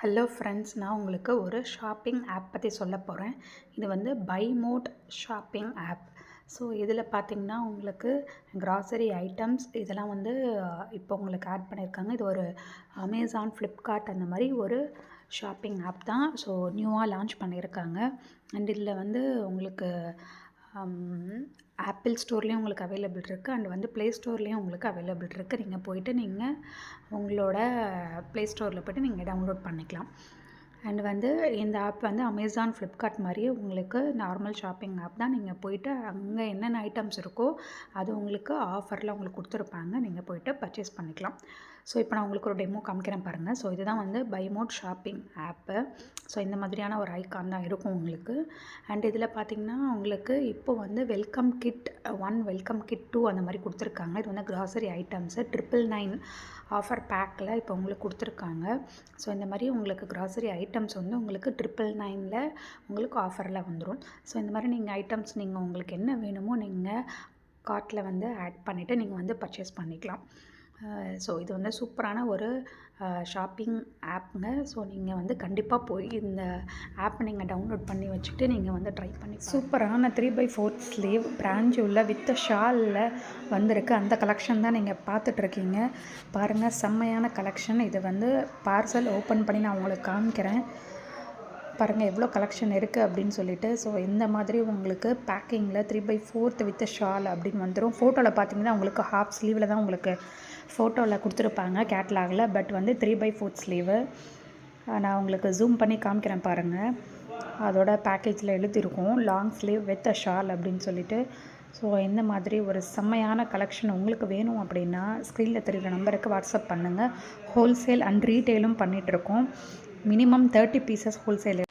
Hello friends, நான் உங்களுக்கு ஒரு ஷாப்பிங் ஆப் பற்றி சொல்ல போகிறேன். இது வந்து Buy Mode shopping app. So இதில் பார்த்தீங்கன்னா உங்களுக்கு கிராசரி ஐட்டம்ஸ் இதெல்லாம் வந்து இப்போ உங்களுக்கு ஆட் பண்ணியிருக்காங்க. இது ஒரு அமேசான், ஃப்ளிப்கார்ட் அந்த மாதிரி ஒரு ஷாப்பிங் ஆப் தான். ஸோ நியூவாக லான்ச் பண்ணியிருக்காங்க. அண்ட் இதில் வந்து உங்களுக்கு ஆப்பிள் ஸ்டோர்லேயும் உங்களுக்கு அவைலபிள் இருக்குது அண்ட் வந்து ப்ளே ஸ்டோர்லேயும் உங்களுக்கு அவைலபிள் இருக்குது. நீங்கள் போய்ட்டு நீங்கள் உங்களோட ப்ளே ஸ்டோரில் போய்ட்டு நீங்கள் டவுன்லோட் பண்ணிக்கலாம். அண்ட் வந்து இந்த ஆப் வந்து அமேசான், ஃப்ளிப்கார்ட் மாதிரியே உங்களுக்கு நார்மல் ஷாப்பிங் ஆப் தான். நீங்கள் போய்ட்டு அங்கே என்னென்ன ஐட்டம்ஸ் இருக்கோ அது உங்களுக்கு ஆஃபரில் உங்களுக்கு கொடுத்துருப்பாங்க. நீங்கள் போய்ட்டு பர்ச்சேஸ் பண்ணிக்கலாம். ஸோ இப்போ நான் உங்களுக்கு ஒரு டெமோ காமிக்கிறேன் பாருங்கள். ஸோ இதுதான் வந்து Buy Mode shopping app. So இந்த மாதிரியான ஒரு ஐக்கான் தான் இருக்கும் உங்களுக்கு. அண்ட் இதில் பார்த்திங்கன்னா உங்களுக்கு இப்போ வந்து வெல்கம் கிட் 1, வெல்கம் கிட் 2 அந்த மாதிரி கொடுத்துருக்காங்க. இது வந்து கிராசரி ஐட்டம்ஸு 999 ஆஃபர் பேக்கில் இப்போ உங்களுக்கு கொடுத்துருக்காங்க. ஸோ இந்த மாதிரி உங்களுக்கு கிராசரி ஐட்டம்ஸ் வந்து உங்களுக்கு 999ல் உங்களுக்கு ஆஃபரில் வந்துடும். ஸோ இந்த மாதிரி நீங்கள் ஐட்டம்ஸ் நீங்கள் உங்களுக்கு என்ன வேணுமோ நீங்கள் கார்ட்டில் வந்து ஆட் பண்ணிவிட்டு நீங்கள் வந்து பர்ச்சேஸ் பண்ணிக்கலாம். ஸோ இது வந்து சூப்பரான ஒரு ஷாப்பிங் ஆப்புங்க. ஸோ நீங்கள் வந்து கண்டிப்பாக போய் இந்த ஆப் நீங்கள் டவுன்லோட் பண்ணி வச்சுட்டு நீங்கள் வந்து ட்ரை பண்ணி சூப்பரான 3/4 ஸ்லீவ் பிரான்ச் உள்ள வித் ஷாலில் வந்திருக்கு. அந்த கலெக்ஷன் தான் நீங்கள் பார்த்துட்ருக்கீங்க. பாருங்கள், செம்மையான கலெக்ஷன். இது வந்து பார்சல் ஓப்பன் பண்ணி நான் உங்களுக்கு காமிக்கிறேன். பாருங்கள் எவ்வளோ கலெக்ஷன் இருக்குது அப்படின்னு சொல்லிட்டு. ஸோ இந்த மாதிரி உங்களுக்கு பேக்கிங்கில் 3/4 வித் ஷால் அப்படின்னு வந்துடும். ஃபோட்டோவில் பார்த்தீங்கன்னா உங்களுக்கு ஹாஃப் ஸ்லீவில் தான் உங்களுக்கு ஃபோட்டோவில் கொடுத்துருப்பாங்க கேட்லாகில். பட் வந்து 3/4 ஸ்லீவு. நான் உங்களுக்கு ஜூம் பண்ணி காமிக்கிறேன் பாருங்கள். அதோட பேக்கேஜில் எழுதியிருக்கும் லாங் ஸ்லீவ் வித் ஷால் அப்படின்னு சொல்லிட்டு. ஸோ இந்த மாதிரி ஒரு செம்மையான கலெக்ஷன் உங்களுக்கு வேணும் அப்படின்னா ஸ்க்ரீனில் தெரிகிற நம்பருக்கு வாட்ஸ்அப் பண்ணுங்கள். ஹோல்சேல் அண்ட் ரீட்டெயிலும் பண்ணிகிட்ருக்கோம். Minimum 30 pieces wholesale